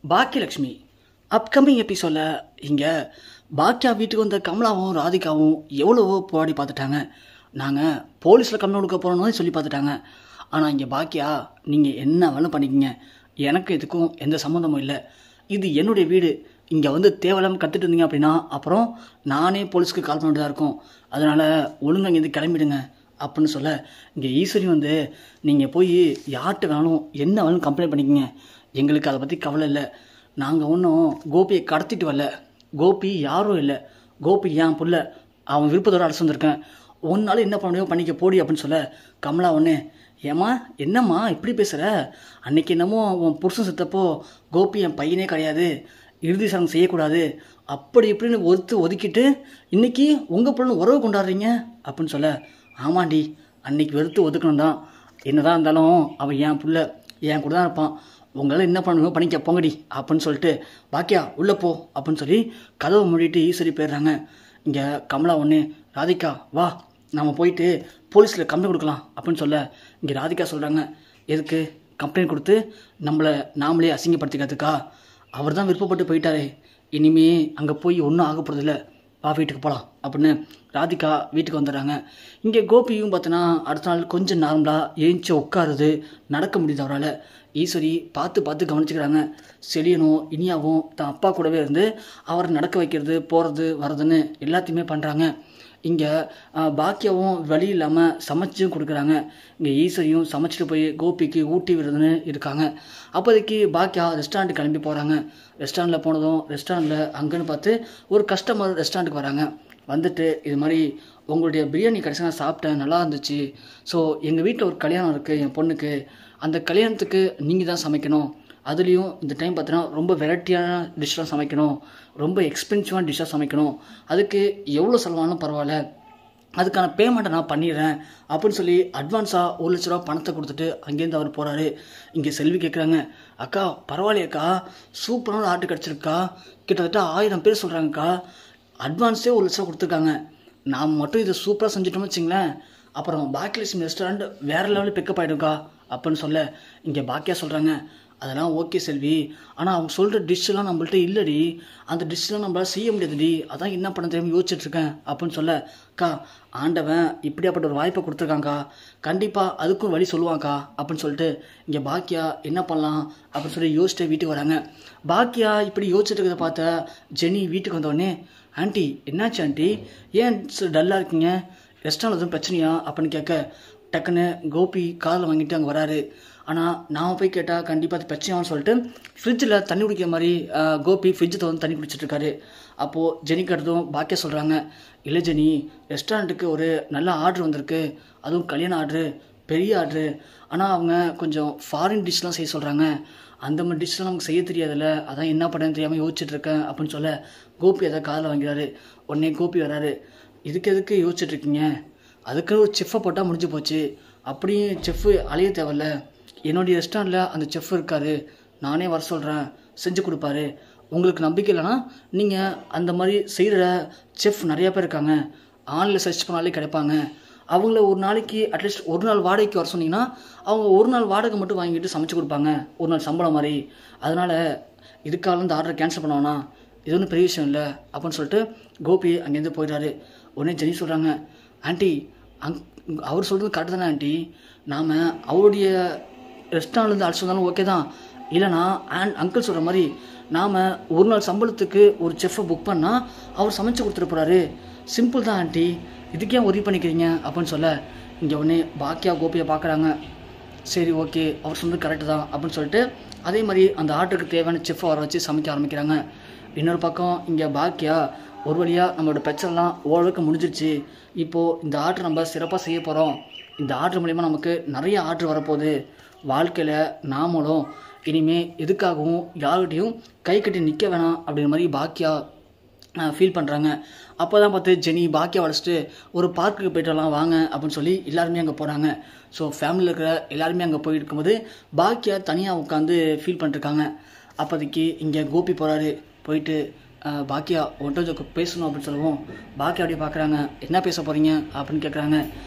Baakiyalakshmi upcoming எபிசோடில் இங்கே பாக்கியா வீட்டுக்கு வந்த கமலாவும் ராதிகாவும் எவ்வளவோ போராடி பார்த்துட்டாங்க. நாங்கள் போலீஸில் கம்ப்ளைண்ட் கொடுக்க போகிறோன்னு சொல்லி பார்த்துட்டாங்க. ஆனால் இங்கே பாக்கியா நீங்கள் என்ன வேணும் பண்ணிக்கிங்க, எனக்கு இதுக்கும் எந்த சம்மந்தமும் இல்லை, இது என்னுடைய வீடு, இங்கே வந்து தேவையில்லாமல் கற்றுட்டு இருந்தீங்க அப்படின்னா அப்புறம் நானே போலீஸ்க்கு கால் பண்ணிட்டு தான் இருக்கோம், அதனால் ஒழுங்காக இங்கேருந்து கிளம்பிடுங்க அப்படின்னு சொல்ல இங்கே ஈஸ்வரி வந்து நீங்கள் போய் யார்கிட்ட வேணாலும் என்ன வேணும் கம்ப்ளைண்ட் பண்ணிக்கிங்க, எங்களுக்கு அதை பற்றி கவலை இல்லை, நாங்கள் ஒன்றும் கோபியை கடத்திட்டு வரல, கோபி யாரும் இல்லை, கோபி ஏன் புள்ள, அவன் விருப்பத்தோடு அழைச்சி வந்திருக்கேன், ஒன்னாலும் என்ன பண்ண முடியும் பண்ணிக்க போடி அப்படின்னு சொல்ல கமலா ஒன்று ஏம்மா என்னம்மா இப்படி பேசுகிற, அன்றைக்கி என்னமோ உன் புருஷன் செத்தப்போ கோபி என் பையனே கிடையாது, இறுதி சடங்கு செய்யக்கூடாது அப்படி இப்படின்னு ஒதுக்கிட்டு இன்றைக்கி உங்கள் பிள்ளைன்னு உறவு கொண்டாடுறீங்க அப்படின்னு சொல்ல ஆமாண்டி அன்றைக்கி வெறுத்து ஒதுக்கணும் தான், என்ன தான் இருந்தாலும் அவன் என் பிள்ளை என் கூட தான் இருப்பான், உங்களால் என்ன பண்ணணுமோ பண்ணிக்க போங்கடி அப்படின்னு சொல்லிட்டு பாக்கியா உள்ளே போ அப்படின்னு சொல்லி கதவை மூடிட்டு ஈஸ்வரி போயிடுறாங்க. இங்கே கமலா ஒன்று ராதிகா வா நம்ம போயிட்டு போலீஸில் கம்ப்ளைண்ட் கொடுக்கலாம் அப்படின்னு சொல்ல இங்கே ராதிகா சொல்கிறாங்க எதுக்கு கம்ப்ளைண்ட் கொடுத்து நம்மளை நாமளே அசிங்கப்படுத்திக்கிறதுக்கா, அவர் தான் விருப்பப்பட்டு போயிட்டாரே, இனிமே அங்கே போய் ஒன்றும் ஆக போகிறதில்ல, வா வீட்டுக்கு போகலாம் அப்படின்னு ராதிகா வீட்டுக்கு வந்துடுறாங்க. இங்கே கோபியும் பார்த்தோன்னா அடுத்த நாள் கொஞ்சம் நார்மலாக ஏஞ்சி உட்காருது, நடக்க முடியுது அவரால். ஈஸ்வரி பார்த்து கவனிச்சுக்கிறாங்க. செலியனும் இனியாவும் தான் அப்பா கூடவே இருந்து அவரை நடக்க வைக்கிறது போகிறது வர்றதுன்னு எல்லாத்தையுமே பண்ணுறாங்க. இங்கே பாக்கியாவும் வழி இல்லாமல் சமைச்சும் கொடுக்குறாங்க. இங்கே ஈஸ்வரியும் சமைச்சிட்டு போய் கோபிக்கு ஊட்டி விடுறதுன்னு இருக்காங்க. அப்போதைக்கு பாக்கியா ரெஸ்டாரண்ட்டுக்கு கிளம்பி போகிறாங்க. ரெஸ்டாரண்ட்டில் போனதும் ரெஸ்டாரண்ட்டில் அங்கேன்னு பார்த்து ஒரு கஸ்டமர் ரெஸ்டாரண்ட்டுக்கு வராங்க. வந்துட்டு இது மாதிரி உங்களுடைய பிரியாணி கடைசி நான் சாப்பிட்டேன், நல்லா இருந்துச்சு, ஸோ எங்கள் வீட்டில் ஒரு கல்யாணம் இருக்குது என் பொண்ணுக்கு, அந்த கல்யாணத்துக்கு நீங்கள் தான் சமைக்கணும், அதுலேயும் இந்த டைம் பார்த்தீங்கன்னா ரொம்ப வெரைட்டியான டிஷ்ஷாக சமைக்கணும், ரொம்ப எக்ஸ்பென்சிவான டிஷ்ஷாக சமைக்கணும், அதுக்கு எவ்வளோ செலவானாலும் பரவாயில்ல, அதுக்கான பேமெண்ட்டை நான் பண்ணிடுறேன் அப்படின்னு சொல்லி அட்வான்ஸாக 1 லட்ச ரூபா பணத்தை கொடுத்துட்டு அங்கேருந்து அவர் போகிறாரு. இங்கே செல்வி கேட்குறாங்க அக்கா பரவாயில்லையக்கா, சூப்பரான ஆர்டர் கிடச்சிருக்கா, கிட்டத்தட்ட 1000 பேர் சொல்கிறாங்கக்கா, அட்வான்ஸே 1 லட்ச ரூபா கொடுத்துருக்காங்க, நாம் மட்டும் இதை சூப்பராக செஞ்சுட்டோம்னு வச்சிங்களேன் அப்புறம் பாக்கியலட்சுமி ரெஸ்டாரண்ட் வேறு லெவலில் பிக்கப் ஆகிடும்க்கா அப்படின்னு சொல்ல இங்கே பாக்கியா சொல்கிறாங்க அதெல்லாம் ஓகே செல்வி, ஆனால் அவங்க சொல்கிற டிஷ்ஷெல்லாம் நம்மள்ட்ட இல்லடி, அந்த டிஷ்ஷெலாம் நம்மளால் செய்ய முடியாதுடி, அதான் என்ன பண்ண தெரியாமல் யோசிச்சுட்ருக்கேன் அப்படின்னு சொல்ல அக்கா ஆண்டவன் இப்படியாப்பட்ட ஒரு வாய்ப்பை கொடுத்துருக்காங்க்கா, கண்டிப்பாக அதுக்கும் வழி சொல்லுவாங்க்கா அப்படின்னு சொல்லிட்டு இங்கே பாக்கியா என்ன பண்ணலாம் அப்படின்னு சொல்லி யோசிச்சுட்டு வீட்டுக்கு வராங்க. பாக்கியா இப்படி யோசிச்சுட்டு இருக்கிறத பார்த்த ஜெனி வீட்டுக்கு வந்தோடனே ஆண்டி என்னாச்சு ஆண்டி, ஏன் டல்லாக இருக்கீங்க, ரெஸ்டாரண்ட் எதுவும் பிரச்சனையா அப்படின்னு கேட்க டக்குன்னு கோபி காதில் வாங்கிட்டு அங்கே வராரு. ஆனால் நான் போய் கேட்டால் கண்டிப்பாக அது பிரச்சனையான்னு சொல்லிட்டு ஃப்ரிட்ஜில் தண்ணி குடிக்கிற மாதிரி கோபி ஃப்ரிட்ஜை வந்து தண்ணி குடிச்சிட்ருக்காரு. அப்போது ஜெனிக்கு அடுத்ததும் பாக்கியா சொல்கிறாங்க இல்லை ஜெனி, ரெஸ்டாரண்ட்டுக்கு ஒரு நல்ல ஆர்டர் வந்திருக்கு, அதுவும் கல்யாண ஆர்டரு, பெரிய ஆர்டரு, ஆனால் அவங்க கொஞ்சம் ஃபாரின் டிஷ்லாம் செய்ய சொல்கிறாங்க, அந்த மாதிரி டிஷ்லாம் நமக்கு செய்ய தெரியாதுல்ல, அதான் என்ன பண்ணுறதுன்னு தெரியாமல் யோசிச்சுட்ருக்கேன் அப்படின்னு சொல்ல கோபி அதை காதில் வாங்கிறாரு. உடனே கோபி வராரு, இதுக்கு எதுக்கு யோசிச்சுட்ருக்கீங்க, அதுக்கு ஒரு செஃப்பை போட்டால் முடிஞ்சு போச்சு, அப்படியும் செஃப்பு அலைய தேவையில்ல, என்னுடைய ரெஸ்டாரண்ட்டில் அந்த செஃப் இருக்கார், நானே வர சொல்கிறேன் செஞ்சு கொடுப்பாரு, உங்களுக்கு நம்பிக்கை இல்லைன்னா நீங்கள் அந்த மாதிரி செய்கிற செஃப் நிறையா பேர் இருக்காங்க, ஆன்லைனில் சர்ச் பண்ணாலே கிடைப்பாங்க, அவங்கள ஒரு நாளைக்கு அட்லீஸ்ட் ஒரு நாள் வாடகைக்கு வர சொன்னீங்கன்னா அவங்க ஒரு நாள் வாடகை மட்டும் வாங்கிட்டு சமைச்சு கொடுப்பாங்க, ஒரு நாள் சம்பளம் மாதிரி, அதனால் இதுக்காக இந்த ஆர்டரை கேன்சல் பண்ணுவானா, இது ஒன்றும் பெரிய விஷயம் இல்லை அப்படின்னு சொல்லிட்டு கோபி அங்கேருந்து போயிடுறாரு. உடனே ஜெனி சொல்கிறாங்க ஆண்டி அவர் சொல்கிறது கரெக்டு தானே ஆண்டி, நாம் அவருடைய ரெஸ்டாரண்ட்லேருந்து அழைச்சி வந்தாலும் ஓகே தான், இல்லைனா அங்கிள் சொல்கிற மாதிரி நாம் ஒரு நாள் சம்பளத்துக்கு ஒரு செஃப்பை புக் பண்ணால் அவர் சமைச்சு கொடுத்துட்டு போகிறாரு, சிம்பிள் தான் ஆண்டி, இதுக்கே உதவி பண்ணிக்கிறீங்க அப்படின்னு சொல்ல இங்கே உடனே பாக்கியா கோபியை பார்க்குறாங்க. சரி ஓகே அவர் சொன்னது கரெக்டு தான் அப்படின்னு சொல்லிட்டு அதே மாதிரி அந்த ஆர்டருக்கு தேவையான செஃப்பை வர வச்சு சமைக்க ஆரம்பிக்கிறாங்க. இன்னொரு பக்கம் இங்கே பாக்கியா ஒரு வழியாக நம்மளோட பிரச்சனைலாம் ஓரளவுக்கு முடிஞ்சிருச்சு, இப்போது இந்த ஆர்டர் நம்ம சிறப்பாக செய்ய போகிறோம், இந்த ஆர்டர் மூலிமா நமக்கு நிறைய ஆர்டர் வரப்போகுது, வாழ்க்கையில் நாமளும் இனிமேல் எதுக்காகவும் யார்கிட்டையும் கை கட்டி நிற்க வேணாம் அப்படிங்கிற மாதிரி பாக்கியா ஃபீல் பண்ணுறாங்க. அப்போ தான் பார்த்து ஜெனி பாக்கியா வளைச்சிட்டு ஒரு பார்க்குக்கு போய்ட்டு வரலாம் வாங்க அப்படின்னு சொல்லி எல்லாருமே அங்கே போகிறாங்க. ஸோ ஃபேமிலியில் இருக்கிற எல்லாருமே அங்கே போயிட்டு இருக்கும்போது பாக்கியா தனியாக உட்காந்து ஃபீல் பண்ணிட்டுருக்காங்க. அப்போதைக்கு இங்கே கோபி போகிறாரு. போயிட்டு பாக்கியா ஒன்றை பேசணும் அப்படின்னு சொல்லவும் பாக்கியா அப்படியே பார்க்குறாங்க. என்ன பேச போகிறீங்க அப்படின்னு கேட்குறாங்க.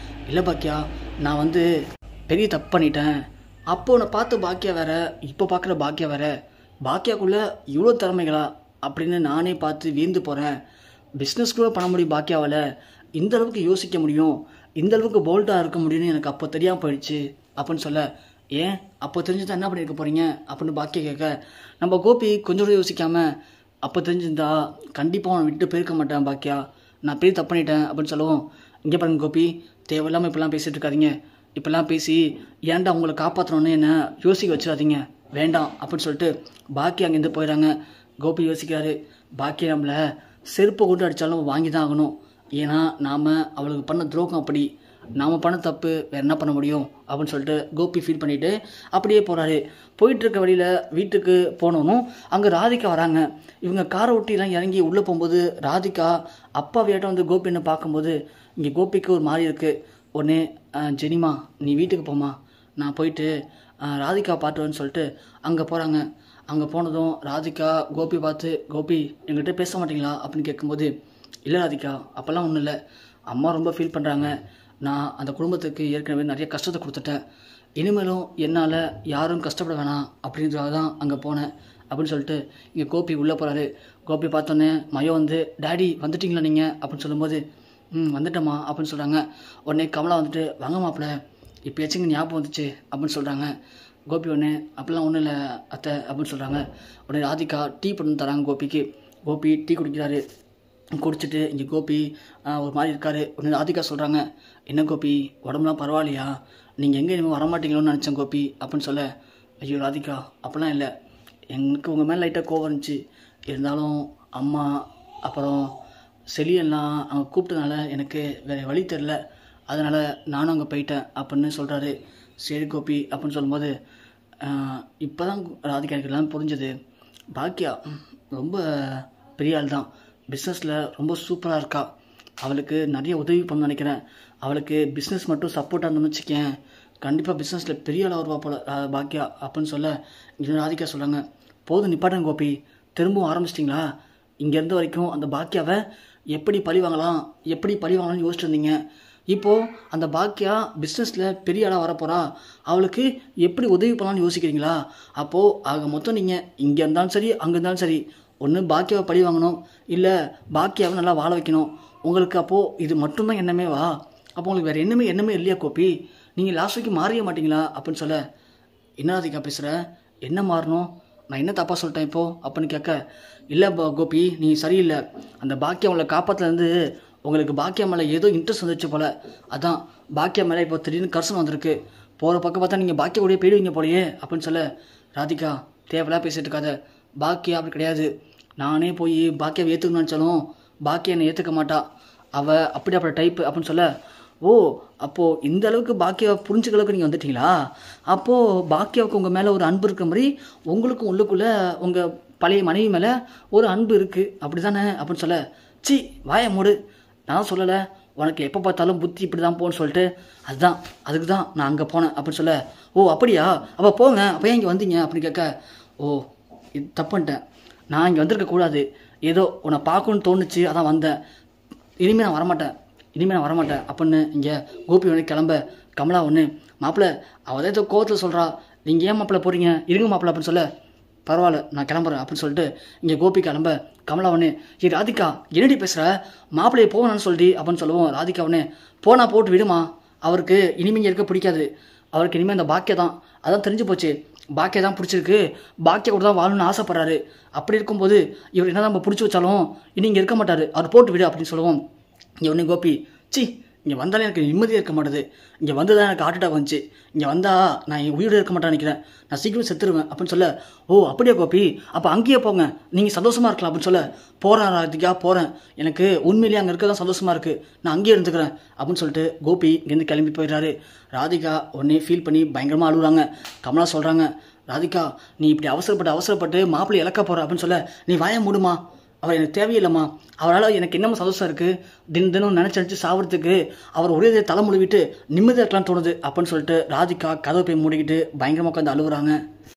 இல்லை பாக்கியா, நான் வந்து பெரிய தப்பு பண்ணிட்டேன், அப்போ உன்னை பார்த்த பாக்கியா வேறு, இப்போ பார்க்குற பாக்கியா வேறு, பாக்கியாக்குள்ளே இவ்வளோ திறமைகளா அப்படின்னு நானே பார்த்து வியந்து போகிறேன். பிஸ்னஸ் கூட பண்ண முடியும் பாக்கியாவால், இந்த அளவுக்கு யோசிக்க முடியும், இந்த அளவுக்கு போல்ட்டாக இருக்க முடியும்னு எனக்கு அப்போ தெரியாமல் போயிடுச்சு அப்படின்னு சொல்ல, ஏன் அப்போ தெரிஞ்சுதான் என்ன பண்ணியிருக்க போகிறீங்க அப்படின்னு பாக்கியா கேட்க, நம்ம கோபி கொஞ்சம் கூட யோசிக்காமல், அப்போ தெரிஞ்சிருந்தா கண்டிப்பாக அவனை விட்டு போயிருக்க மாட்டேன் பாக்கியா, நான் பெரிய தப்பு பண்ணிட்டேன் அப்படின்னு சொல்லவும், இங்கே பாருங்க கோபி, தேவையில்லாமல் இப்போல்லாம் பேசிகிட்டு இருக்காதீங்க, இப்போல்லாம் பேசி ஏன்டா அவங்கள காப்பாற்றணுன்னு என்ன யோசிக்க வச்சிடாதீங்க, வேண்டாம் அப்படின்னு சொல்லிட்டு பாக்கியா அங்கேருந்து போயிடறாங்க. கோபி யோசிக்கிறாரு, பாக்கியா நம்மளை செருப்பை கொண்டு அடித்தாலும் வாங்கி தான் ஆகணும், ஏன்னா நாம் அவளுக்கு பண்ண துரோகம் அப்படி, நாம் பண்ண தப்பு வேறு என்ன பண்ண முடியும் அப்படின்னு சொல்லிட்டு கோபி ஃபீல் பண்ணிவிட்டு அப்படியே போகிறாரு. போயிட்டுருக்க வழியில் வீட்டுக்கு போனோன்னும் அங்கே ராதிகா வராங்க. இவங்க காரை ஒட்டிலாம் இறங்கி உள்ளே போகும்போது ராதிகா அப்பா வேட்டம் வந்து கோபி என்ன பார்க்கும்போது இங்கே கோபிக்கு ஒரு மாதிரி இருக்குது. உடனே ஜெனிமா நீ வீட்டுக்கு போமா, நான் போயிட்டு ராதிகா பார்த்துவேன்னு சொல்லிட்டு அங்கே போகிறாங்க. அங்கே போனதும் ராதிகா கோபி பார்த்து, கோபி எங்கள்கிட்ட பேச மாட்டீங்களா அப்படின்னு கேட்கும்போது, இல்லை ராதிகா அப்போல்லாம் ஒன்றும் இல்லை, அம்மா ரொம்ப ஃபீல் பண்ணுறாங்க, நான் அந்த குடும்பத்துக்கு ஏற்கனவே நிறைய கஷ்டத்தை கொடுத்துட்டேன், இனிமேலும் என்னால் யாரும் கஷ்டப்பட வேணாம் அப்படின்றதாக தான் அங்கே போனேன் அப்படின்னு சொல்லிட்டு இங்கே கோபி உள்ளே போகிறாரு. கோபி பார்த்தோன்னே மயோ வந்து, டேடி வந்துட்டிங்களா நீங்கள் அப்படின்னு சொல்லும்போது, வந்துட்டோமா அப்படின்னு சொல்கிறாங்க. உடனே கமலா வந்துட்டு, வாங்க மாப்பிள்ள இப்போ எச்சுங்க ஞாபகம் வந்துச்சு அப்படின்னு சொல்கிறாங்க. கோபி ஒன்று அப்படிலாம் ஒன்றும் இல்லை அத்தை அப்படின்னு சொல்கிறாங்க. உடனே ராதிகா டீ பண்ணி தராங்க கோபிக்கு. கோபி டீ குடிக்கிறாரு. குடிச்சிட்டு இங்கே கோபி ஒரு மாதிரி இருக்கார். உடனே ராதிகா சொல்கிறாங்க, என்ன கோபி உடம்புலாம் பரவாயில்லையா, நீங்கள் எங்கே இனிமேல் வரமாட்டீங்களோன்னு நினச்சேன் கோபி அப்படின்னு சொல்ல, ஐயோ ராதிகா அப்படிலாம் இல்லை, எனக்கு உங்கள் மேலே லைட்டாக கோவம் இருந்துச்சு, இருந்தாலும் அம்மா அப்புறம் செலியெல்லாம் அங்கே கூப்பிட்டதுனால எனக்கு வேறு வழி தெரில, அதனால் நானும் அங்கே போயிட்டேன் அப்படின்னு சொல்கிறாரு. சரி கோபி அப்படின்னு சொல்லும்போது, இப்போ தான் ராதிகா எனக்கு எல்லாம் புரிஞ்சது, பாக்கியா ரொம்ப பெரிய ஆள் தான், பிஸ்னஸில் ரொம்ப சூப்பராக இருக்கா, அவளுக்கு நிறைய உதவி பண்ண நினைக்கிறேன், அவளுக்கு பிஸ்னஸ் மட்டும் சப்போர்ட்டாக இருந்தோம்னு வச்சுக்கேன், கண்டிப்பாக பிஸ்னஸில் பெரிய ஆளாக வருவா போல பாக்கியா அப்படின்னு சொல்ல, இது ராதிகா சொல்கிறாங்க, போதும் நிப்பாட்டுங்க கோபி, திரும்பவும் ஆரம்பிச்சிட்டிங்களா, இங்கே இருந்த வரைக்கும் அந்த பாக்கியாவை எப்படி பழி வாங்கலாம்னு யோசிச்சுட்டு இருந்தீங்க, இப்போது அந்த பாக்கியா பிஸ்னஸில் பெரிய ஆளாக வரப்போகிறா, அவளுக்கு எப்படி உதவி பண்ணலான்னு யோசிக்கிறீங்களா, அப்போது ஆக மொத்தம் நீங்கள் இங்கே இருந்தாலும் சரி அங்கே இருந்தாலும் சரி, ஒன்று பாக்கியாவை பழி வாங்கணும், இல்லை பாக்கியாவை நல்லா வாழ வைக்கணும், உங்களுக்கு அப்போது இது மட்டும்தான் எண்ணமே வா, அப்போ உங்களுக்கு வேறு எண்ணமே இல்லையா கோபி, நீங்கள் லாஸ்ட் வரைக்கும் மாறிய மாட்டிங்களா அப்படின்னு சொல்ல, என்ன அதிகா பேசுகிற, என்ன மாறணும், நான் என்ன தப்பாக சொல்லிட்டேன் இப்போது அப்படின்னு கேட்க, இல்லை கோபி நீங்கள் சரியில்லை, அந்த பாக்கியா அவளை காப்பாற்றுலேருந்து உங்களுக்கு பாக்கியா மேலே ஏதோ இன்ட்ரெஸ்ட் வந்துச்சு போல், அதான் பாக்கியா மேலே இப்போ திடீர்னு கர்சன் வந்திருக்கு, போகிற பக்கம் பார்த்தா நீங்கள் பாக்கியா கூடயே போயிடுவீங்க போலையே அப்படின்னு சொல்ல, ராதிகா தேவையில்லாம் பேசிட்டு இருக்காத, பாக்கியா அப்படி கிடையாது, நானே போய் பாக்கியாவை ஏற்றுக்கணும்னு நினச்சாலும் பாக்கியா என்னை ஏற்றுக்க மாட்டா, அவள் அப்படி டைப்பு அப்படின்னு சொல்ல, ஓ அப்போது இந்த அளவுக்கு பாக்கியாவை புரிஞ்சுக்க அளவுக்கு நீங்கள் வந்துட்டீங்களா, அப்போது பாக்கியாவுக்கு உங்கள் மேலே ஒரு அன்பு இருக்க மாதிரி உங்களுக்கும் உள்ளுக்குள்ளே உங்கள் பழைய மனைவி மேலே ஒரு அன்பு இருக்குது அப்படி தானே அப்படின்னு சொல்ல, சி வாய மூடு, நான் சொல்லலை, உனக்கு எப்போ பார்த்தாலும் புத்தி இப்படி தான் போன்னு சொல்லிட்டு, அதுக்கு தான் நான் அங்கே போனேன் அப்படின்னு சொல்ல, ஓ அப்படியா அப்போ போங்க, அப்போ ஏன் இங்கே வந்தீங்க அப்படின்னு கேட்க, ஓ இது தப்புன்ட்டேன், நான் இங்கே வந்திருக்கக்கூடாது, ஏதோ உன்னை பார்க்கணுன்னு தோணுச்சு அதான் வந்தேன், இனிமேல் நான் வரமாட்டேன் அப்படின்னு இங்கே கோபி ஒன்று கிளம்ப, கமலா ஒன்று, மாப்பிள்ளை அவள் ஏதோ கோவத்தில் சொல்கிறா, நீங்கள் ஏன் மாப்பிள்ளை போகிறீங்க, இருங்க மாப்பிள்ளை அப்படின்னு சொல்ல, பரவாயில்ல நான் கிளம்புறேன் அப்படின்னு சொல்லிட்டு இங்கே கோபி கிளம்ப, கமலா ஒன்று, ராதிகா என்னடி பேசுகிற, மாப்பிள்ளையை போகணும்னு சொல்லிட்டு அப்படின்னு சொல்லுவோம். ராதிகா ஒன்று, போனால் போட்டு விடுமா, அவருக்கு இனிமேல் இருக்க பிடிக்காது, அவருக்கு இனிமேல் அந்த பாக்கியா தான், அதான் தெரிஞ்சு போச்சு, பாக்கியா தான் பிடிச்சிருக்கு, பாக்கியா கூட தான் வாழணும்னு ஆசைப்படுறாரு, அப்படி இருக்கும்போது இவர் என்ன நம்ம பிடிச்சி வச்சாலும் இனி இங்கே இருக்க மாட்டார், அவர் போட்டு விடு அப்படின்னு சொல்லுவோம். இங்கே ஒன்று கோபி, சி இங்கே வந்தாலே எனக்கு நிம்மதியாக இருக்க மாட்டேது, இங்கே வந்து தான் எனக்கு ஹார்ட் அட்டாக் வந்துச்சு, இங்கே வந்தால் நான் என் உயிரோடு இருக்க மாட்டேன்னு நினைக்கிறேன், நான் சீக்கிரம் செத்துருவேன் அப்படின்னு சொல்ல, ஓ அப்படியே கோபி அப்போ அங்கேயே போங்க, நீங்கள் சந்தோஷமாக இருக்கலாம் அப்படின்னு சொல்ல, போகிறேன் ராதிகா போகிறேன், எனக்கு உண்மையிலேயே அங்கே இருக்க தான் சந்தோஷமாக இருக்குது, நான் அங்கேயே இருந்துக்கிறேன் அப்படின்னு சொல்லிட்டு கோபி இங்கேருந்து கிளம்பி போயிடுறாரு. ராதிகா உடனே ஃபீல் பண்ணி பயங்கரமாக அழுகுறாங்க. கமலா சொல்கிறாங்க, ராதிகா நீ இப்படி அவசரப்பட்டு மாப்பிள்ளை இழக்க போகிற அப்படின்னு சொல்ல, நீ வாய மூடுமா, அவர் எனக்கு தேவையில்லைம்மா, அவரால் எனக்கு என்னமோ சந்தோஷம் இருக்குது, தினம் நினச்சி சாப்பிட்றதுக்கு அவர் ஒரே தலை முழுவிட்டு நிம்மதியாக இருக்கலாம்னு தோணுது அப்படின்னு சொல்லிட்டு ராதிகா கதவை போய் மூடிக்கிட்டு பயங்கரமாக உட்காந்து அழுகுறாங்க.